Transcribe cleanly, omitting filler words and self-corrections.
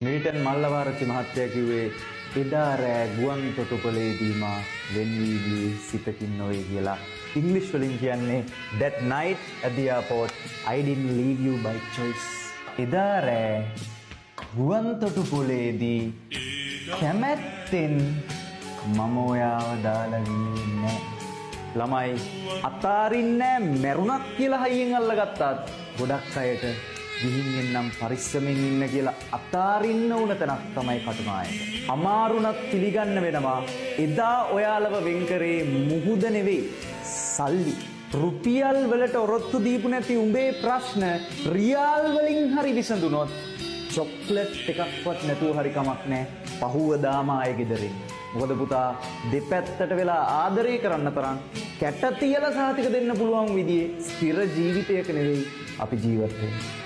Milton Mallawarachchi මහත්තයා කිව්වේ එදා රෑ ගුවන් තොටුපළේදී මා වෙන් වී ගියේ සිතකින් නොවේ කියලා. ඉංග්‍රීසි වලින් කියන්නේ that night at the airport I didn't leave you by choice. එදා රෑ ගුවන් තොටුපළේදී කැමැත්තෙන් මම ඔයාව දාලා ගියේ නෑ. ළමයි අතාරින්නේ මැරුණක් කියලා හයියෙන් අල්ලගත්තත් ගොඩක් අයට ගිහින් එන්නම් පරිස්සමෙන් ඉන්න කියලා අතාරින්න උන තැනක් තමයි කටුනායක. අමාරුණත් පිළිගන්න වෙනවා. එදා ඔයාලව වෙන් කරේ මුහුද නෙවෙයි සල්ලි. රුපියල් වලට ඔරොත්තු දීපු නැති උඹේ ප්‍රශ්න රියල් වලින් හරි විසඳුනොත් චොක්ලට් එකක්වත් නැතුව හරි කමක් නැහැ. පහුව දාම ආයේ ගෙදරින්. මොකද පුතා දෙපැත්තට වෙලා ආදරය කරන්න තරම් කැට තියලා සාතික දෙන්න පුළුවන් විදිහේ ස්ථිර ජීවිතයක නෙවෙයි අපි ජීවත් වෙන්නේ.